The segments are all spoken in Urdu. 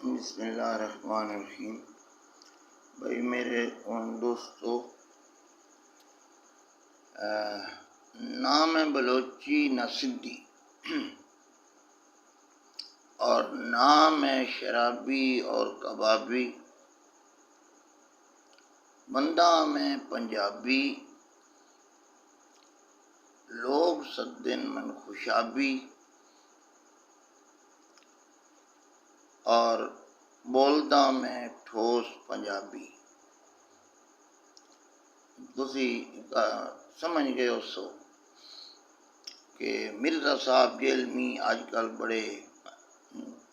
بسم اللہ الرحمن الرحیم۔ بھائی میرے دوستو، نام ہے بلوچی نہ سندھی، اور نام ہے شرابی اور کبابی، بندہ میں پنجابی، لوگ سدن من خوشابی، اور بولدا میں ٹھوس پنجابی۔ تسی سمجھ گئے ہو سو کہ مرزا صاحب جیلمی آج کل بڑے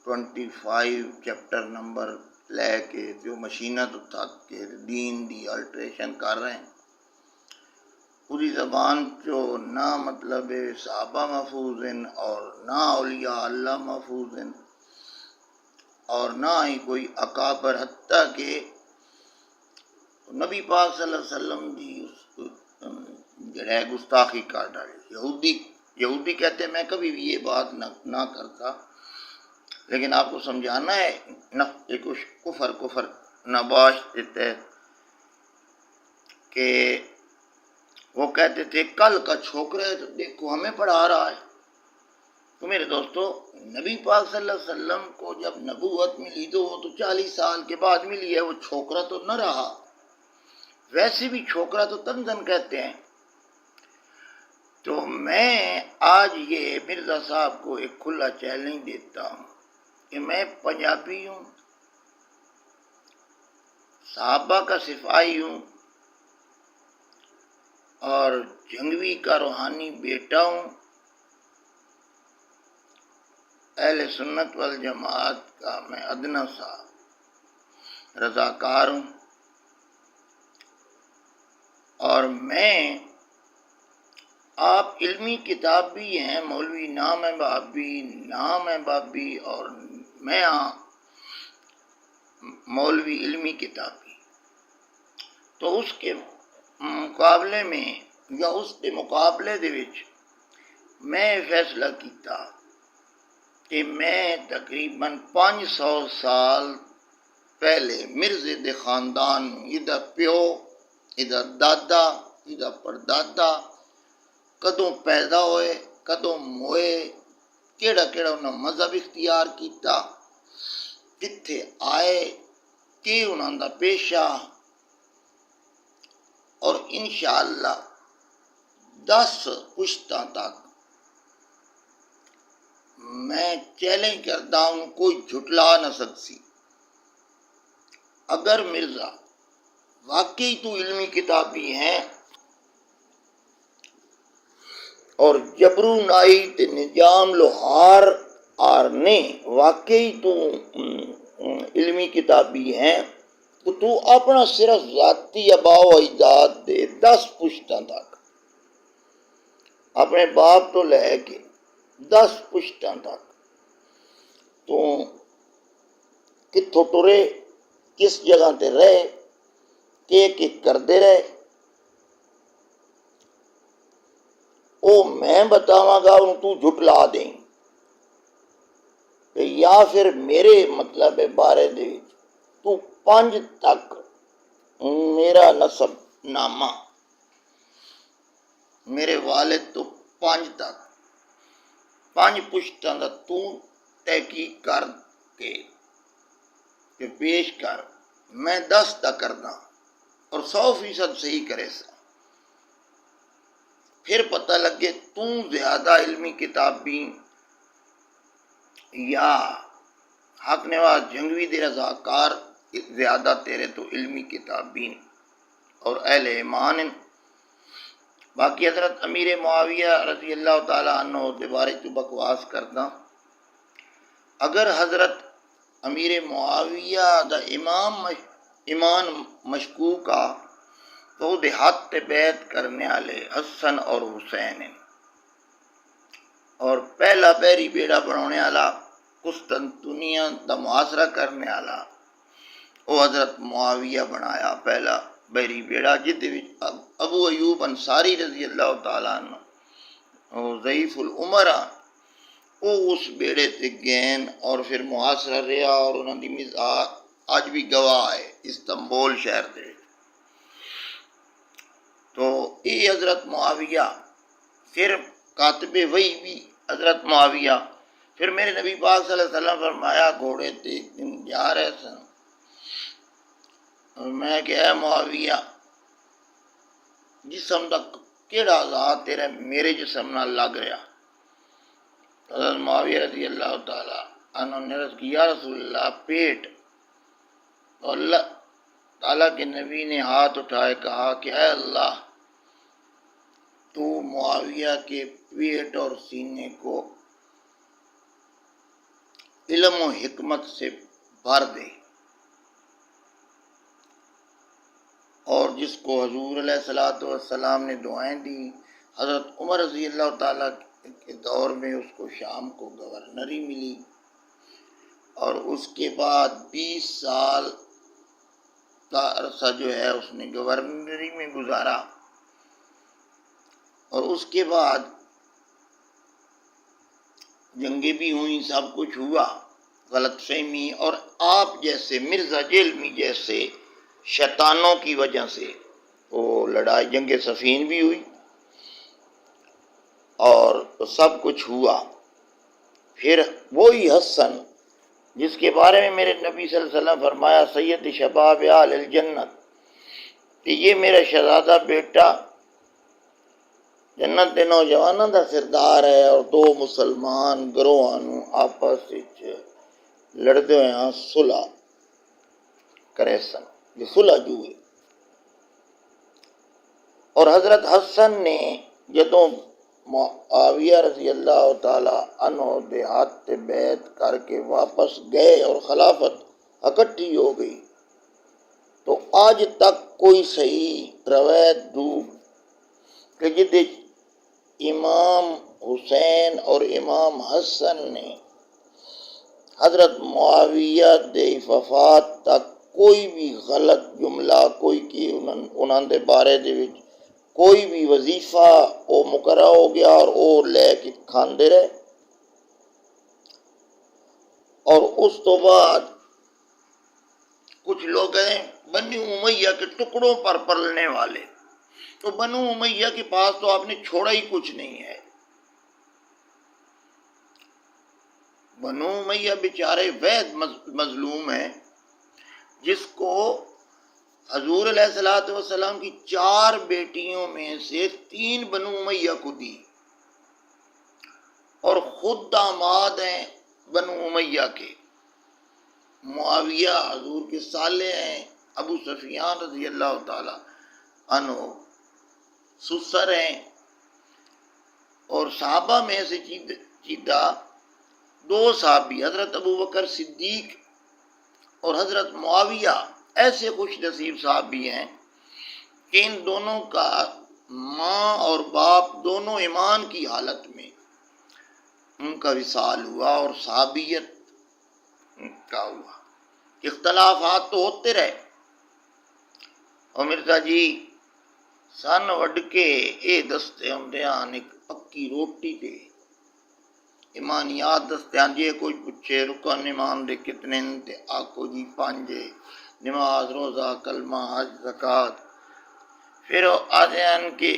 25 چیپٹر نمبر لے کے جو مشینہ تو تھک کے دین دی الٹریشن کر رہے ہیں، پوری زبان جو نہ مطلب صحابہ محفوظ ہیں اور نہ اولیاء اللہ محفوظ ہیں، اور نہ ہی کوئی اکابر، حتیٰ کہ نبی پاک صلی اللہ علیہ وسلم دی جڑے گستاخی کر ڈالی۔ یہودی کہتے ہیں، میں کبھی بھی یہ بات نہ کرتا، لیکن آپ کو سمجھانا ہے، کفر نباش دیتے ہیں کہ وہ کہتے تھے کل کا چھوکرا ہے تو دیکھو ہمیں پڑھا رہا ہے۔ تو میرے دوستو، نبی پاک صلی اللہ علیہ وسلم کو جب نبوت ملی تو وہ تو 40 سال کے بعد ملی ہے، وہ چھوکرا تو نہ رہا۔ ویسے بھی چھوکرا تو تنزن کہتے ہیں۔ تو میں آج یہ مرزا صاحب کو ایک کھلا چیلنج دیتا ہوں کہ میں پنجابی ہوں، صحابہ کا سپاہی ہوں، اور جنگوی کا روحانی بیٹا ہوں، اہل سنت والجماعت کا میں ادنا سا رضاکار ہوں، اور میں آپ علمی کتاب بھی ہیں، مولوی نام ہے بابی، اور میں مولوی علمی کتابی۔ تو اس کے مقابلے میں یا اس کے مقابلے دے وچ میں فیصلہ کیتا کہ میں تقریباً 500 سال پہلے مرزے دے خاندان، ادھا پیو، ادھا دادا، ادھا پردادا کدوں پیدا ہوئے، کدوں موئے، کیڑا انہاں مذہب اختیار کیتا، کتھے آئے، کہ انہاں دا پیشہ، اور انشاءاللہ 10 پشتاں تک میں چیلنج کرتا ہوں، کوئی جھٹلا نہ سکسی۔ اگر مرزا واقعی تو علمی کتابی ہیں اور جبرو نائی تے نظام لوہار آرنے واقعی تو علمی کتابی ہیں، تو اپنا صرف ذاتی آباء و اجداد دے 10 پشتاں تک، اپنے باپ تو لے کے 10 پشتاں تک تو کتھوں ٹرے، کس جگہ تے رہے، کہ کردے رہے، او میں بتاواں گا، انہوں تو جھٹلا دیں، یا پھر میرے مطلب بارے دے تو 5 تک میرا نسب نامہ، میرے والد تو 5 تک 5 پشتاں دا تو تحقیق کر کے پیش کر، میں 10 تک کرنا، اور 100% صحیح کرے سا، پھر پتہ لگے تو زیادہ علمی کتابی یا حق نواز جنگوی دے رضاکار زیادہ تیرے تو علمی کتابین اور اہل ایمان ہیں۔ باقی حضرت امیر معاویہ رضی اللہ تعالیٰ عنہ دے بارے تو بکواس کردا، اگر حضرت امیر معاویہ دا ایمان مشکوکا تو دے ہاتھ تے بیعت کرنے والے حسن اور حسین ہیں، اور پہلا بحری بیڑا بنانے والا، قسطنطنیہ دا محاصرہ کرنے والا، وہ حضرت معاویہ بنایا پہلا بحری بیڑا، جدے وچ ابو ایوب انصاری رضی اللہ تعالیٰ عنہ ضعیف العمر وہ اس بیڑے تے گئے اور پھر محاصرہ رہا، اور انہوں دی مزاح اج بھی گواہ ہے استنبول شہر دے۔ تو یہ حضرت معاویہ، پھر کاتب وحی بھی حضرت معاویہ، پھر میرے نبی پاک صلی اللہ علیہ وسلم فرمایا گھوڑے تے ایک دن جا رہے سن، اور میں کہ اے معاویہ، جسم دا کیڑا ذات تیرے میرے جسم نال لگ رہا؟ حضرت معاویہ رضی اللہ تعالی عنہ نے عرض کی یا رسول اللہ پیٹ، تو اللہ تعالیٰ کے نبی نے ہاتھ اٹھائے کہا کہ اے اللہ، تو معاویہ کے پیٹ اور سینے کو علم و حکمت سے بھر دے، اور جس کو حضور علیہ الصلوۃ والسلام نے دعائیں دی، حضرت عمر رضی اللہ تعالیٰ کے دور میں اس کو شام کو گورنری ملی، اور اس کے بعد 20 سال کا عرصہ جو ہے اس نے گورنری میں گزارا، اور اس کے بعد جنگیں بھی ہوئیں، سب کچھ ہوا، غلط فہمی اور آپ جیسے مرزا جیلمی جیسے شیطانوں کی وجہ سے وہ لڑائی جنگ صفین بھی ہوئی اور سب کچھ ہوا۔ پھر وہی حسن جس کے بارے میں میرے نبی صلی اللہ علیہ وسلم فرمایا سید شباب اہل الجنت، کہ یہ میرا شہزادہ بیٹا جنت دے نوجوانوں دا سردار ہے، اور دو مسلمان گروہاں نوں آپس وچ لڑدے ہوئے صلح کرے سن، یہ صلح جو ہے۔ اور حضرت حسن نے جدوں معاویہ رضی اللہ تعالی عنہ دے ہاتھ تے بیعت کر کے واپس گئے اور خلافت اکٹھی ہو گئی، تو آج تک کوئی صحیح روایت دو کہ جدے امام حسین اور امام حسن نے حضرت معاویہ دے وفات تک کوئی بھی غلط جملہ کوئی کی انہاں دے بارے دے وچ کوئی بھی وظیفہ او مقررہ ہو گیا اور او لے کے کھاندے رہے، اور اس تو بعد کچھ لوگ ہیں بنو امیہ کے ٹکڑوں پر پلنے والے، تو بنو امیہ کے پاس تو آپ نے چھوڑا ہی کچھ نہیں ہے۔ بنو امیہ بیچارے وید مظلوم ہیں، جس کو حضور علیہ الصلوۃ والسلام کی 4 بیٹیوں میں سے 3 بنو امیہ کو دی، اور خود داماد ہیں بنو امیہ کے۔ معاویہ حضور کے سالے ہیں، ابو سفیان رضی اللہ تعالی عنہ سسر ہیں، اور صحابہ میں سے چیدہ 2 صحابی حضرت ابو بکر صدیق اور حضرت معاویہ ایسے خوش نصیب صحابی ہیں کہ ان دونوں کا ماں اور باپ دونوں ایمان کی حالت میں ان کا وصال ہوا اور صحابیت کا ہوا۔ اختلافات تو ہوتے رہے، اور مرزا جی سن وڈ کے اے دستے ہمدیان ایک پکی روٹی دے ایمانیات دستیان، جے کوئی پوچھے رکن ایمان دے کتنے تے آکو جی 5، نماز روزہ کلمہ حج زکوٰۃ۔ پھر آدھیان کے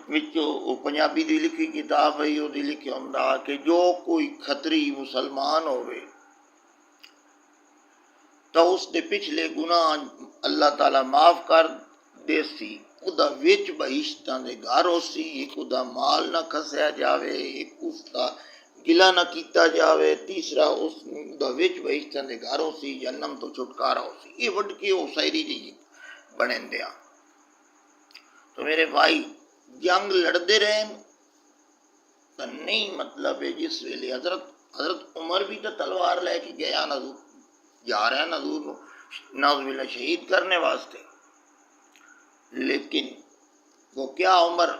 وچوں پنجابی دی لکھی کتاب ہے، وہ دی لکھی ہوندا کہ جو کوئی کھتری مسلمان ہوئے تو اس دے پچھلے گناہ اللہ تعالیٰ معاف کر دے سی، ادا وچ بہشتاں دے گھر ہو سی، ایک ادا مال نہ کھسیا جاوے، ایک اس دا گلہ نہ کیتا جاوے، تیسرا اس دا وچ بہشتاں دے گھر ہو سی، جہنم تو چھٹکارا ہو سی۔ یہ وڈ کے وہ شاعری جی بنیں دیا۔ تو میرے بھائی جنگ لڑتے رہے تو نہیں مطلب ہے جس ویلے حضرت عمر بھی تو تلوار لے کے گیا نظور جا رہا ہے نظور نعوذ باللہ شہید کرنے واسطے، لیکن وہ کیا عمر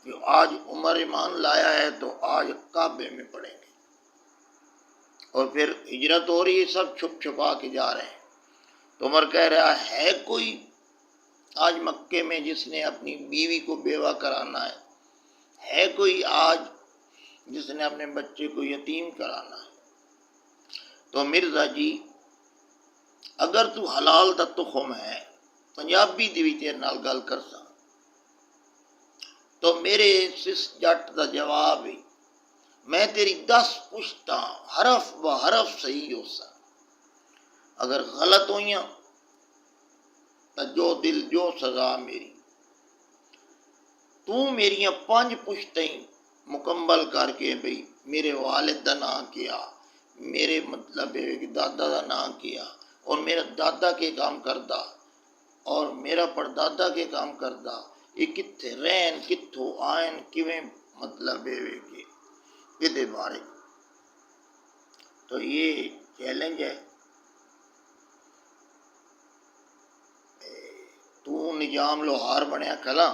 جو آج عمر ایمان لایا ہے تو آج کعبے میں پڑیں گے، اور پھر ہجرت ہو رہی ہے، سب چھپ چھپا کے جا رہے ہیں۔ تو عمر کہہ رہا ہے کوئی آج مکے میں جس نے اپنی بیوی کو بیوہ کرانا ہے کوئی آج جس نے اپنے بچے کو یتیم کرانا ہے. تو مرزا جی اگر تو حلال دا تخم ہے, پنجابی دی بھی تیرے نال گل کرساں, تو میرے سس جٹ دا جواب ہے, میں تیری 10 پشتاں حرف ب حرف صحیح ہو سا, اگر غلط ہوئیاں تو جو دل جو سزا میری. تو میریاں 5 پشتیں مکمل کر کے بھئی میرے والد دا نام کیا, میرے مطلب ہے کہ دادا دا نام کیا, اور میرا دادا کے کام کردہ اور میرا پردادا کے کام کردہ, یہ کتھے رہن کتھوں آئن کیویں مطلب ہے کہ یہ بارے. تو یہ چیلنج ہے. تو نظام لوہار بنیا کھلا,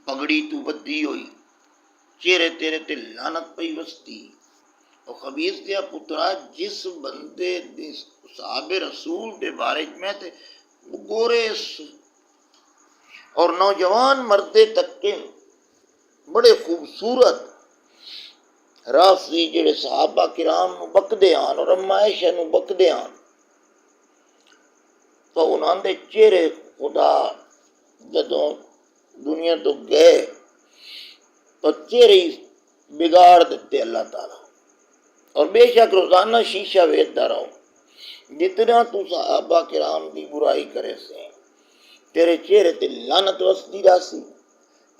پگڑی تو بدی ہوئی, چہرے تیرے تے لعنت پئی وستی. اور خبیث دیا پترا, جس بندے صحاب رسول دے بارے میں تے گورے اور نوجوان مردے تک کے بڑے خوبصورت رافضی جڑے صحابہ کرام نو بکدے آن اور اما عائشہ نو بکدے آن, تو انہاں دے چہرے خدا جدوں دنیا تو گئے تو چہرے بگاڑ دیتے اللہ تعالیٰ. اور بے شک روزانہ شیشہ ویچتا رہو, جتنا تو صحابہ کرام دی برائی کرے سے تیرے چہرے تے لعنت وسدی راسی.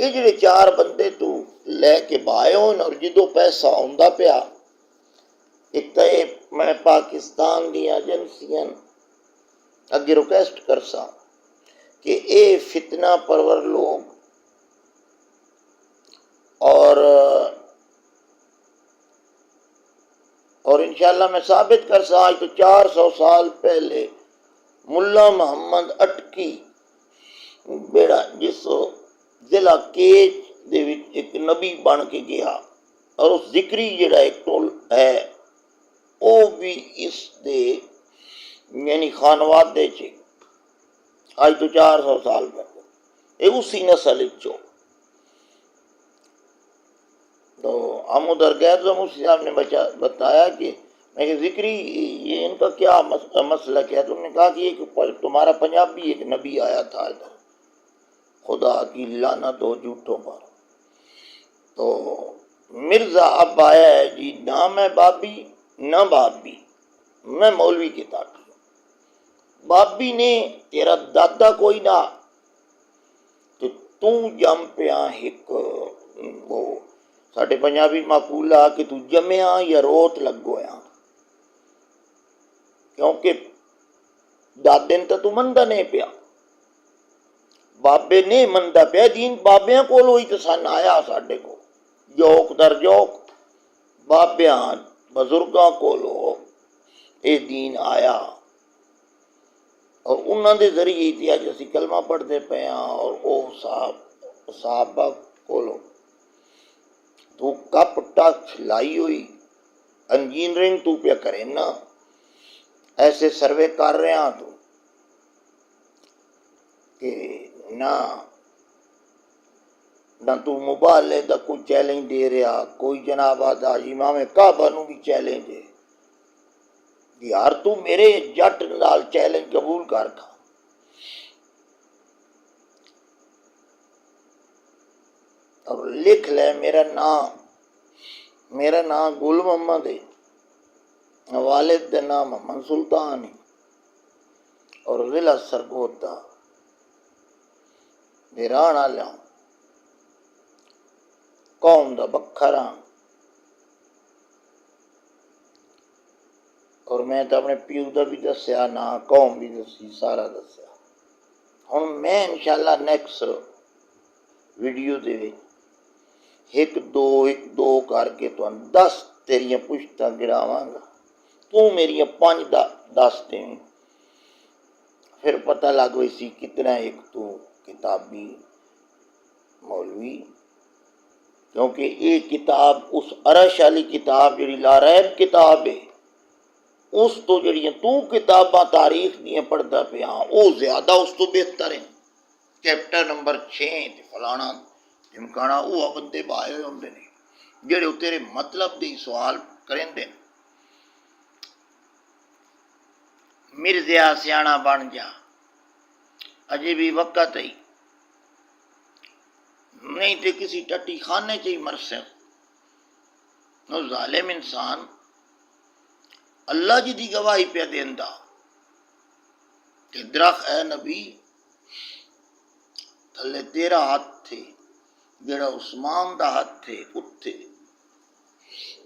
یہ جڑے 4 بندے تو لے کے بائے ہون اور جدو پیسہ ہوندا پیا, ایک تو میں پاکستان دی ایجنسیاں اگے ریکویسٹ کرسا کہ اے فتنہ پرور لوگ اور انشاءاللہ میں ثابت کرسا, آج تو 400 سال پہلے ملا محمد اٹکی بیڑا جس ضلع کیچ دے وچ ایک نبی بن کے گیا, اور اس ذکری جڑا ایک ٹول ہے وہ بھی اس دے یعنی خانوادے چ آج تو 400 سال پہلے یہ اسی نسل چو. تو ہم ادھر گئے تو مفتی صاحب نے بتایا کہ میں کہ ذکری یہ ان کا کیا مسئلہ کیا, تم نے کہا کہ یہ تمہارا پنجابی ایک نبی آیا تھا ادھر, خدا کی لعنت ہو جھوٹوں پر. تو مرزا اب آیا ہے جی, نہ میں بابی نہ بابی, میں مولوی کی تاکی. بابی نے تیرا دادا کوئی نہ, تو جم پیا ایک وہ ساڈے پنجابی مقولہ کہ تو جمیا یا روت لگویا, کیونکہ دادے نے تو مندا نہیں پیا, بابے نے مندا پیا دین. بابیاں کول ہوئی تو سن آیا ساڈے کو جوک در جوک, بابیاں بزرگاں کولو اے دین آیا, اور انہاں دے ذریعے ہی اج اسی کلمہ پڑھتے پے ہاں. اور او صحابہ کولو تو کپ ٹچ لائی ہوئی انجینئرنگ تو پیا کرے نا, ایسے سروے کر رہے ہاں تو کہ نہ تو مبالے دا کوئی چیلنج دے رہا, کوئی جناب آدھا امام کعبہ نو بھی چیلنج ہے یار, تو میرے جٹ نال چیلنج قبول کر کھا. اور لکھ لے میرا نام گل محمد ہے, والد کا نام محمد سلطان ہے, اور ضلع سرگودا رہن والا, قوم دا بکھر ہاں. اور میں تو اپنے پیو دا بھی دسیا, نہ قوم بھی دسی, سارا دسیا. ہوں میں انشاءاللہ نیکسٹ ویڈیو دے ایک دو کر کے تو 10 تیریاں پشتاں گراواں گا, تو میریاں 5 دس دیں, پھر پتہ لگ گئی سی کتنا ایک تو کتابی مولوی. کیونکہ یہ کتاب اس عرش والی کتاب جڑی لا ریب کتاب ہے, اس تو جڑیاں تو کتاباں تاریخ دیاں پڑھدا پیا وہ زیادہ اس تو بہتر ہیں. چیپٹر نمبر 6 فلانا چمکانا وہ بندے بائے ہوئے ہوندے نے جڑے تیرے مطلب دی سوال کریں مرزیا سیاح بن جا اجے بھی وقت ہی نہیں تے کسی ٹٹی خانے چ ہی مرسے وہ ظالم انسان اللہ جی دی گواہی پہ دیندا کہ درخت اے نبی تھلے تیرا ہاتھ تھے جڑا عثمان دا ہاتھ تھے اتھے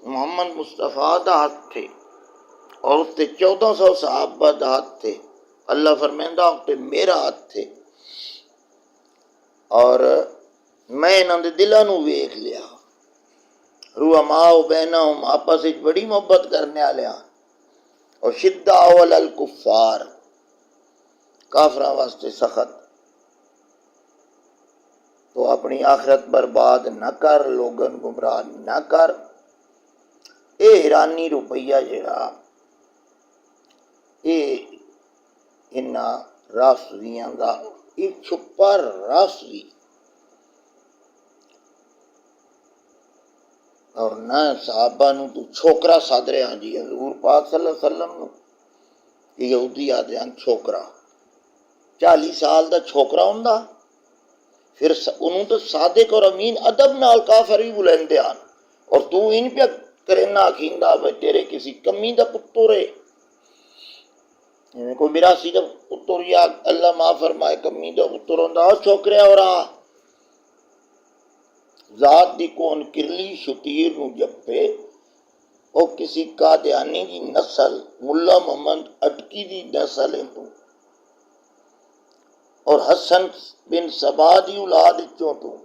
محمد مصطفیٰ دا ہاتھ تھے اور اس تے 1400 صحابہ دا ہاتھ تھے اللہ فرمیندہ اس تے میرا ہاتھ تھے اور میں انہاں دے دلاں نوں ویکھ لیا رحماء بینہم آپس وچ بڑی محبت کرنے والے اور شدہ علی الکفار کافراں واسطے سخت تو اپنی آخرت برباد نہ کر لوگن گمراہ نہ کر اے ایرانی روپیہ جڑا اے انہاں راسویاں دا ایک چھپا راسوی اور نہ صحابہ نو تو چھوکرا ساد رہے ہاں جی حضور پاک صلی اللہ علیہ وسلم نو یہودی آدھے ہیں چھوکرا 40 سال دا چھوکرا ہوندا پھر انہوں تو صادق اور امین ادب نال کافر بھی بلندے آن اور تو ان پہ کرنا آکھیندا بھائی تیرے کسی کمی دا پتر ہے کوئی میراثی دا پتر یا اللہ معاف فرمائے کمی دا پتر ہوندا اور چھوکرے اور ذات دی کون کرلی شتیر نو جپے او کسی قادیانی دی نسل ملا محمد اٹکی دی نسل ہے تو اور حسن بن سبا دی اولاد چوں تو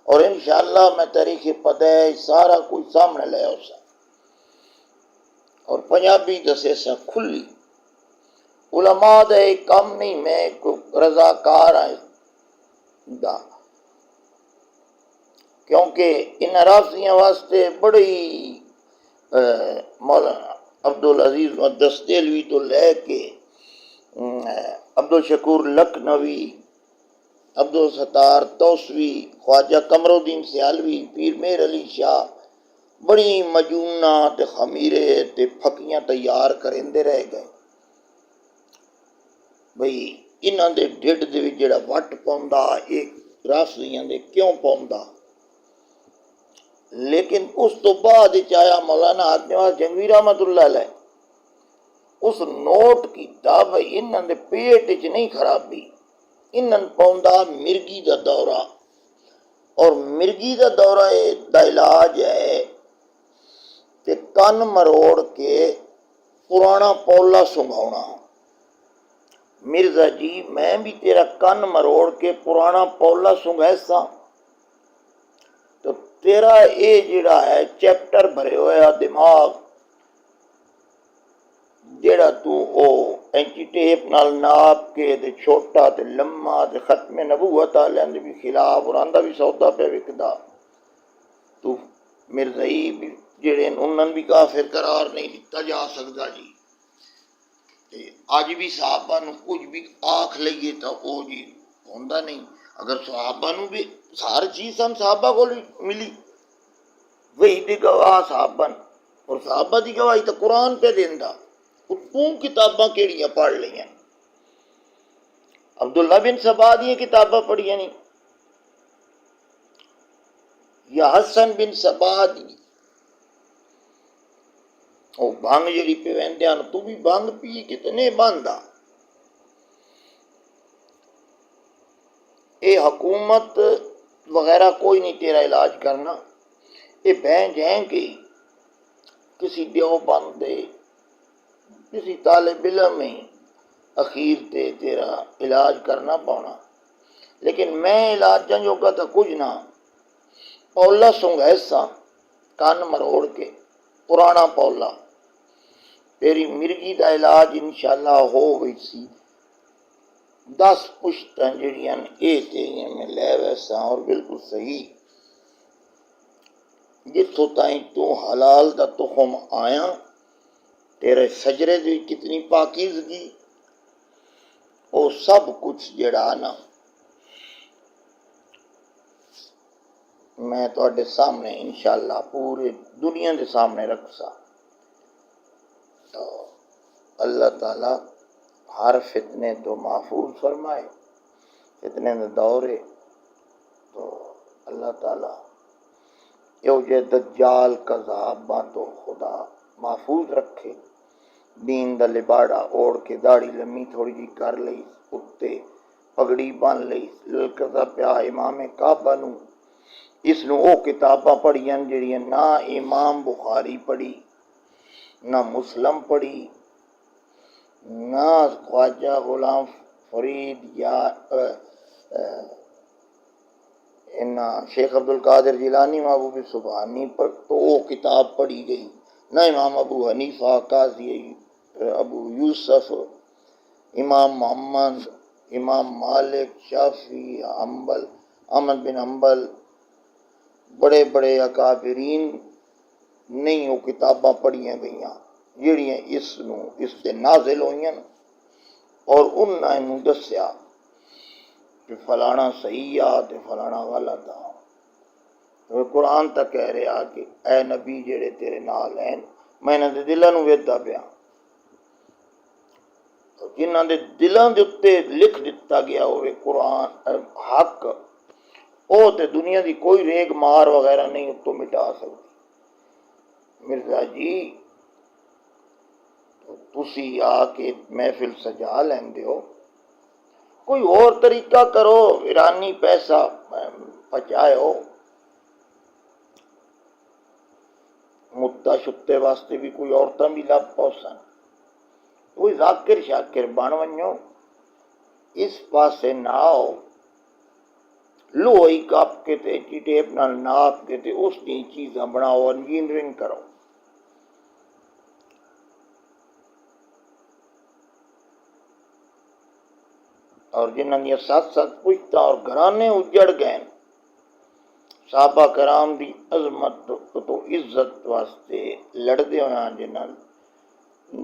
اور انشاءاللہ میں تاریخ پتہ ہے سارا کوئی سامنے لے ہو سا اور پنجابی دسے سا کھلی علماء دے کم نہیں میں رضاکار دا کیونکہ ان رافضیاں واسطے بڑی مولانا عبدالعزیز مقدس دہلوی تو لے کے عبدالشکور لکھنوی عبدالستار توسوی خواجہ قمرالدین سیالوی پیر مہر علی شاہ بڑی مجونہ تے خمیرے تے پھکیاں تیار کرندے رہ گئے بھئی انہاں دے ڈھڈ دے وچ جڑا وٹ پوندا ایک رافضیاں دے کیوں پوندا لیکن اس تو بعد آیا مولانا حاتم نواز جنگوی رحمت اللہ علیہ اس نوٹ کیتا بھئی انہاں دے پیٹ وچ نہیں خرابی انہاں پوندا مرگی دا دورہ اور مرگی دا دورہ دا علاج ہے کہ کن مروڑ کے پرانا پولا سنگھاؤنا مرزا جی میں بھی تیرا کن مروڑ کے پرانا پولا سنگھیسا تو تیرا اے جڑا ہے چیپٹر بھرے ہویا دماغ جڑا تو او اینچی ٹیپ نال ناپ کے تے چھوٹا تے لمما تے ختم نبوت آلیاں دے بھی خلاف اور آندہ بھی سودا پہ وکدا تو مرزائی بھی جڑے انہوں بھی کافر قرار نہیں دیتا جا سکتا جی آج بھی صحابہ نو کچھ بھی آنکھ لئیے تا او جی ہوندہ نہیں اگر صحابہ نو بھی ہر چیز ہم صحابہ کو ملی وہی دی گواہ صحابہ اور صحابہ دی گواہی تا قرآن پہ دیندہ تو کتاباں کیڑیاں پڑھ لئیاں عبداللہ بن سبا دی کتاباں پڑھیاں نہیں یا حسن بن سبا دی او بھانگ جڑی پہ ویندے آن تو بھی بھانگ پی کتنے باندھا اے حکومت وغیرہ کوئی نہیں تیرا علاج کرنا اے بہن جہیں کہ کسی دیوبند دے کسی طالب علم میں اخیر تے تیرا علاج کرنا پانا لیکن میں علاج جن جو کہتا کچھ نہ پولا سنگھیسا کان مروڑ کے پرانا پولا تیری مرگی دا علاج انشاءاللہ ہو گئی سی 10 پشتاں جڑیاں اے تیریاں میں لے ویسا اور بالکل صحیح جتوں تائیں تو حلال دا تخم آیا تیرے سجرے دی کتنی پاکیزگی وہ سب کچھ جڑا نا میں تواڈے سامنے انشاءاللہ پورے دنیا دے سامنے رکھسا تو اللہ تعالی ہر فتنے تو محفوظ فرمائے. فتنے دے دور ہے تو اللہ تعالی یو جے دجال کذاباں تو خدا محفوظ رکھے. دین دا لباڑا اوڑھ کے داڑھی لمی تھوڑی جی کر لئی اتے پگڑی بن لئی للکدا پیا امام کعبہ نو. اس نو او کتاباں پڑھیاں جڑیاں نہ امام بخاری پڑھی نہ مسلم پڑھی نہ خواجہ غلام فرید یا شیخ عبد القادر جیلانی محبوب سبحانی پر تو وہ کتاب پڑھی گئی. نہ امام ابو حنیفہ قاضی ابو یوسف امام محمد امام مالک شافعی حنبل احمد بن حنبل بڑے بڑے اکابرین نہیں وہ کتاباں پڑھیاں گئیاں جڑیاں اس سے نازل ہوئیاں اور انہاں نوں دسیا کہ فلانا صحیح آ تے فلانا غلط آ. قرآن تک کہہ رہا کہ اے نبی جڑے تیرے نال ہیں میں انہاں دے دلاں نوں ویکھدا پیا. جنہاں دے دلاں دے اتے لکھ دتا گیا ہوئے قرآن حق او تے دنیا دی کوئی ریگ مار وغیرہ نہیں اتوں مٹا سکتی. مرزا جی تسی آ کے محفل سجا لیندے ہو کوئی اور طریقہ کرو ایرانی پیسہ پچائے ہو. متا شتے واسطے بھی کوئی عورتاں بھی لب پوسن کوئی ذاکر شاکر بن ونجو اس پاسے نہ آؤ. لوہی کپ کے تے ٹیپ نال ناپ کے تے اس دی چیزاں بناؤ انجینئرنگ کرو. اور جنہاں دیا ساتھ ساتھ پوچھتا اور گھرانے اجڑ گئے صحابہ کرام دی عظمت تو عزت واسطے لڑدے ہوئے جنہاں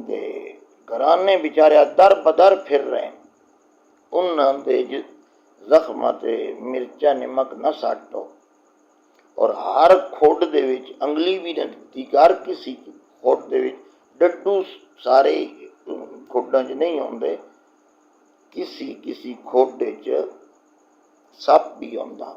دے گھرانے بیچارے در بدر پھر رہے انہاں دے زخمہ تے مرچا نمک نہ ساٹو. اور ہر کھوڈ دے وچ انگلی بھی نہ دتی ہر کسی کھوڈ دے وچ ڈڈو سارے کھوڈاں چ نہیں ہوندے کسی کھوڈے چ سپ بھی ہوندا.